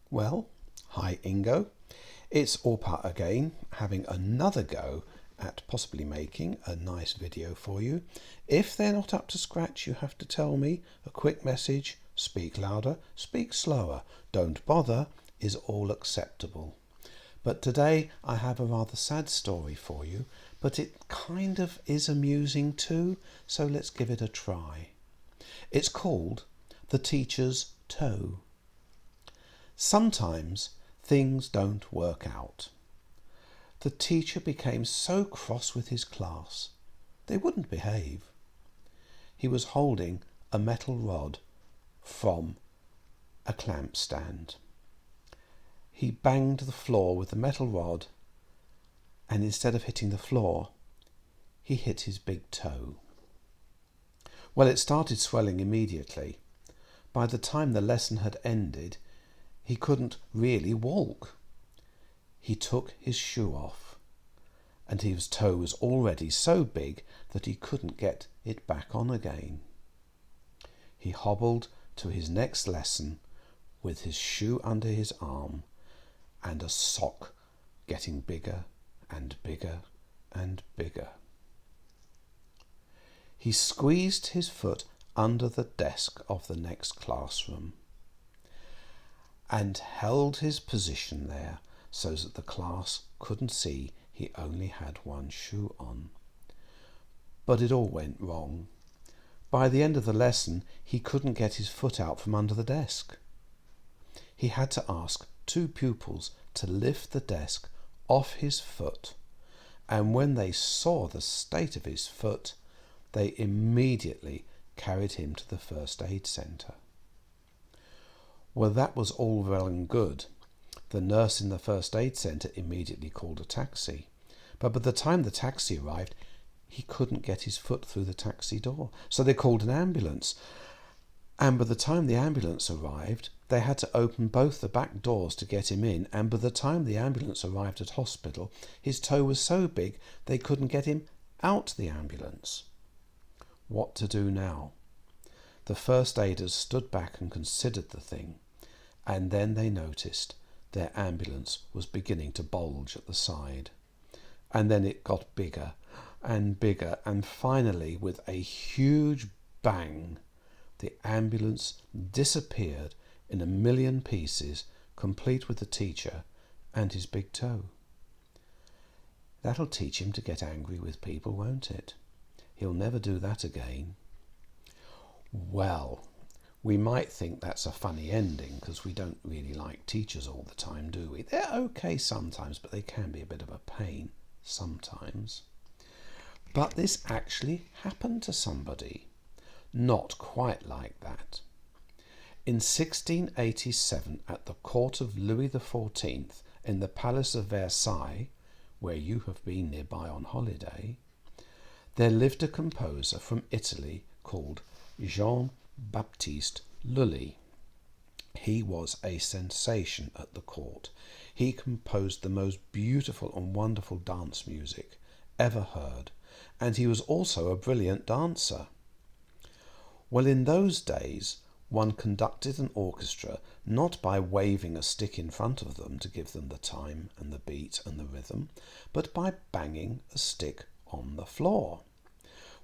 Well, hi Ingo. It's Orpa again, having another go at possibly making a nice video for you. If they're not up to scratch, you have to tell me. A quick message, speak louder, speak slower. Don't bother is all acceptable. But today I have a rather sad story for you, but it kind of is amusing too, so let's give it a try. It's called The Teacher's Toe. Sometimes things don't work out. The teacher became so cross with his class. They wouldn't behave. He was holding a metal rod from a clamp stand. He banged the floor with the metal rod, and instead of hitting the floor, he hit his big toe. Well, it started swelling immediately. By the time the lesson had ended, he couldn't really walk. He took his shoe off, and his toe was already so big that he couldn't get it back on again. He hobbled to his next lesson with his shoe under his arm and a sock getting bigger and bigger and bigger. He squeezed his foot under the desk of the next classroom and held his position there so that the class couldn't see he only had one shoe on. But it all went wrong. By the end of the lesson, he couldn't get his foot out from under the desk. He had to ask two pupils to lift the desk off his foot, and when they saw the state of his foot, they immediately carried him to the first aid centre. Well, that was all well and good. The nurse in the first aid centre immediately called a taxi. But by the time the taxi arrived, he couldn't get his foot through the taxi door. So they called an ambulance. And by the time the ambulance arrived, they had to open both the back doors to get him in. And by the time the ambulance arrived at hospital, his toe was so big they couldn't get him out the ambulance. What to do now? The first aiders stood back and considered the thing. And then they noticed their ambulance was beginning to bulge at the side. And then it got bigger and bigger, and finally, with a huge bang, the ambulance disappeared in a million pieces, complete with the teacher and his big toe. That'll teach him to get angry with people, won't it? He'll never do that again. Well, we might think that's a funny ending because we don't really like teachers all the time, do we? They're okay sometimes, but they can be a bit of a pain sometimes. But this actually happened to somebody. Not quite like that. In 1687, at the court of Louis XIV in the Palace of Versailles, where you have been nearby on holiday, there lived a composer from Italy called Baptiste Lully. He was a sensation at the court. He composed the most beautiful and wonderful dance music ever heard, and he was also a brilliant dancer. Well, in those days, one conducted an orchestra not by waving a stick in front of them to give them the time and the beat and the rhythm, but by banging a stick on the floor.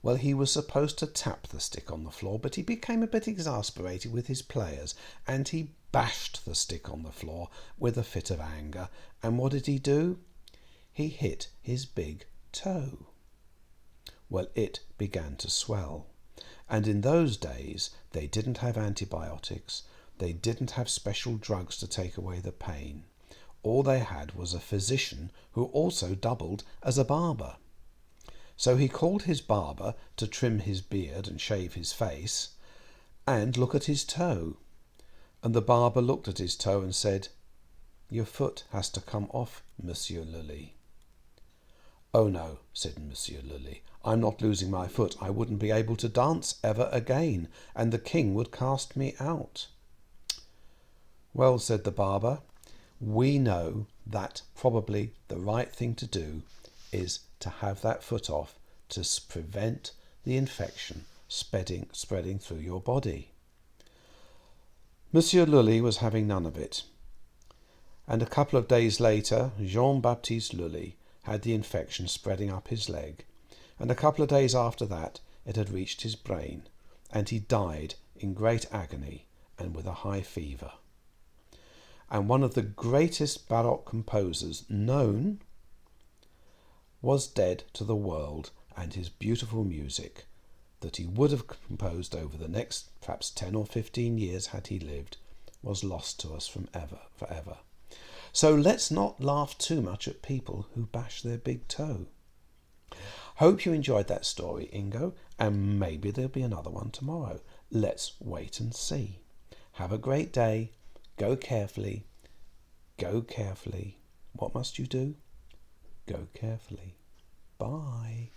Well, he was supposed to tap the stick on the floor, but he became a bit exasperated with his players, and he bashed the stick on the floor with a fit of anger. And what did he do? He hit his big toe. Well, it began to swell. And in those days, they didn't have antibiotics. They didn't have special drugs to take away the pain. All they had was a physician who also doubled as a barber. So he called his barber to trim his beard and shave his face and look at his toe. And the barber looked at his toe and said, "Your foot has to come off, Monsieur Lully." "Oh no," said Monsieur Lully, "I'm not losing my foot. I wouldn't be able to dance ever again, and the king would cast me out." "Well," said the barber, "we know that probably the right thing to do is to have that foot off to prevent the infection spreading through your body." Monsieur Lully was having none of it. And a couple of days later, Jean-Baptiste Lully had the infection spreading up his leg, and a couple of days after that it had reached his brain, and he died in great agony and with a high fever. And one of the greatest Baroque composers known was dead to the world, and his beautiful music that he would have composed over the next perhaps 10 or 15 years had he lived was lost to us forever. So let's not laugh too much at people who bash their big toe. Hope you enjoyed that story, Ingo, and maybe there'll be another one tomorrow. Let's wait and see. Have a great day. Go carefully. Go carefully. What must you do? Go carefully. Bye.